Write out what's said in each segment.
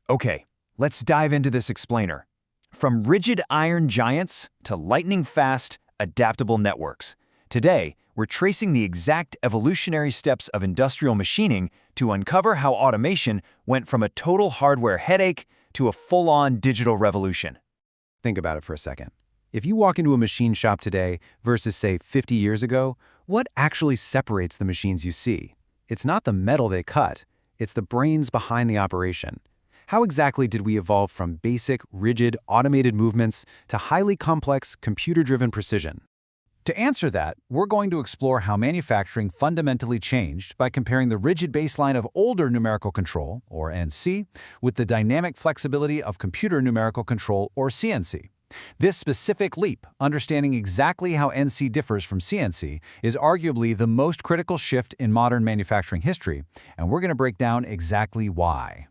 Okay, let's dive into this explainer. From rigid iron giants to lightning-fast, adaptable networks. Today, we're tracing the exact evolutionary steps of industrial machining to uncover how automation went from a total hardware headache to a full-on digital revolution. Think about it for a second. If you walk into a machine shop today versus, say, 50 years ago, what actually separates the machines you see? It's not the metal they cut, it's the brains behind the operation. How exactly did we evolve from basic, rigid, automated movements to highly complex, computer-driven precision? To answer that, we're going to explore how manufacturing fundamentally changed by comparing the rigid baseline of older numerical control, or NC, with the dynamic flexibility of computer numerical control, or CNC. This specific leap, understanding exactly how NC differs from CNC, is arguably the most critical shift in modern manufacturing history, and we're going to break down exactly why.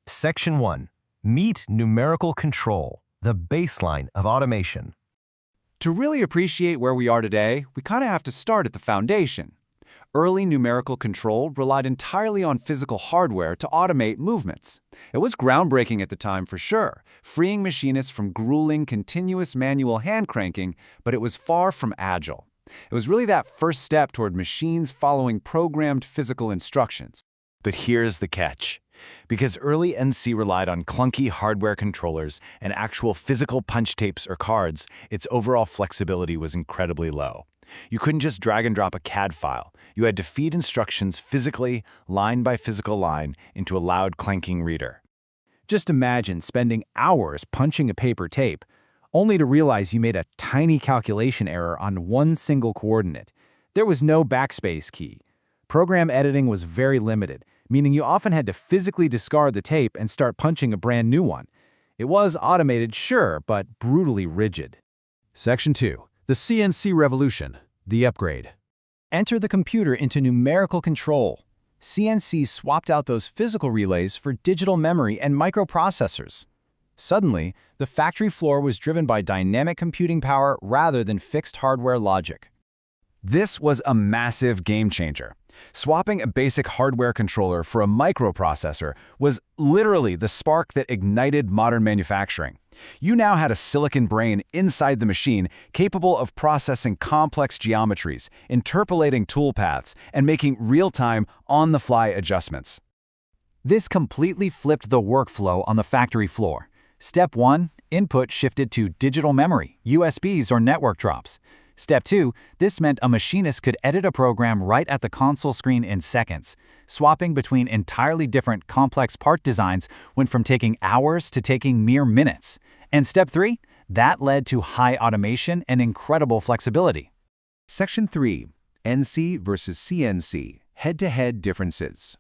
Section 1. Meet numerical control, the baseline of automation. To really appreciate where we are today, we kind of have to start at the foundation. Early numerical control relied entirely on physical hardware to automate movements. It was groundbreaking at the time for sure, freeing machinists from grueling, continuous manual hand cranking, but it was far from agile. It was really that first step toward machines following programmed physical instructions. But here's the catch. Because early NC relied on clunky hardware controllers and actual physical punch tapes or cards, its overall flexibility was incredibly low. You couldn't just drag and drop a CAD file. You had to feed instructions physically, line by physical line, into a loud clanking reader. Just imagine spending hours punching a paper tape, only to realize you made a tiny calculation error on one single coordinate. There was no backspace key. Program editing was very limited, meaning you often had to physically discard the tape and start punching a brand new one. It was automated, sure, but brutally rigid. Section 2. The CNC Revolution, the upgrade. Enter the computer into numerical control. CNC swapped out those physical relays for digital memory and microprocessors. Suddenly, the factory floor was driven by dynamic computing power rather than fixed hardware logic. This was a massive game changer. Swapping a basic hardware controller for a microprocessor was literally the spark that ignited modern manufacturing. You now had a silicon brain inside the machine capable of processing complex geometries, interpolating toolpaths, and making real-time, on-the-fly adjustments. This completely flipped the workflow on the factory floor. Step 1, input shifted to digital memory, USBs or network drops. Step 2, this meant a machinist could edit a program right at the console screen in seconds. Swapping between entirely different complex part designs went from taking hours to taking mere minutes. And step 3, that led to high automation and incredible flexibility. Section 3, NC versus CNC, head-to-head differences.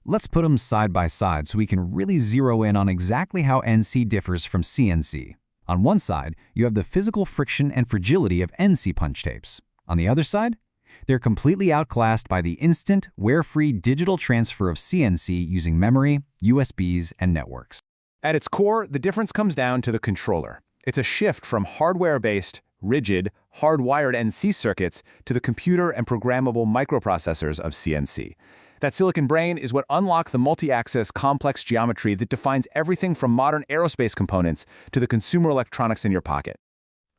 Let's put them side by side so we can really zero in on exactly how NC differs from CNC. On one side, you have the physical friction and fragility of NC punch tapes. On the other side, they're completely outclassed by the instant, wear-free digital transfer of CNC using memory, USBs, and networks. At its core, the difference comes down to the controller. It's a shift from hardware-based, rigid, hardwired NC circuits to the computer and programmable microprocessors of CNC. That silicon brain is what unlocked the multi-axis complex geometry that defines everything from modern aerospace components to the consumer electronics in your pocket.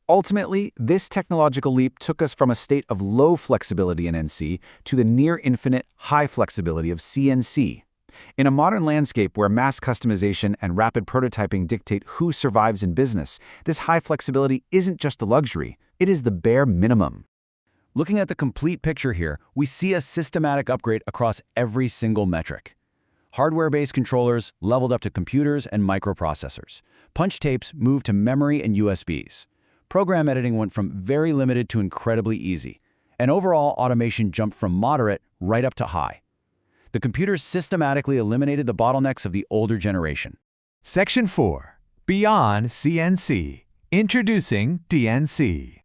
Ultimately, this technological leap took us from a state of low flexibility in NC to the near-infinite high flexibility of CNC. In a modern landscape where mass customization and rapid prototyping dictate who survives in business, this high flexibility isn't just a luxury, it is the bare minimum. Looking at the complete picture here, we see a systematic upgrade across every single metric. Hardware-based controllers leveled up to computers and microprocessors. Punch tapes moved to memory and USBs. Program editing went from very limited to incredibly easy. And overall automation jumped from moderate right up to high. The computers systematically eliminated the bottlenecks of the older generation. Section 4. Beyond CNC. Introducing DNC.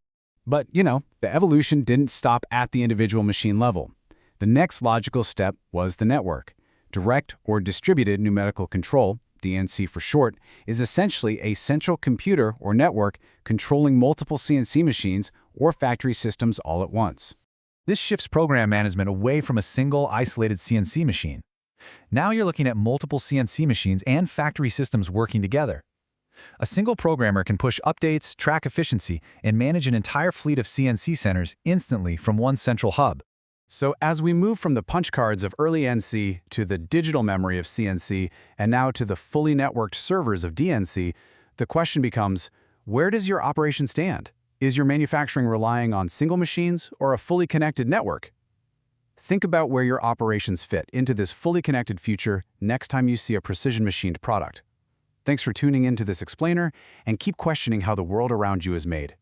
But, the evolution didn't stop at the individual machine level. The next logical step was the network. Direct or distributed numerical control, DNC for short, is essentially a central computer or network controlling multiple CNC machines or factory systems all at once. This shifts program management away from a single isolated CNC machine. Now you're looking at multiple CNC machines and factory systems working together. A single programmer can push updates, track efficiency, and manage an entire fleet of CNC centers instantly from one central hub. So as we move from the punch cards of early NC to the digital memory of CNC and now to the fully networked servers of DNC, the question becomes, where does your operation stand? Is your manufacturing relying on single machines or a fully connected network? Think about where your operations fit into this fully connected future next time you see a precision machined product. Thanks for tuning in to this explainer, and keep questioning how the world around you is made.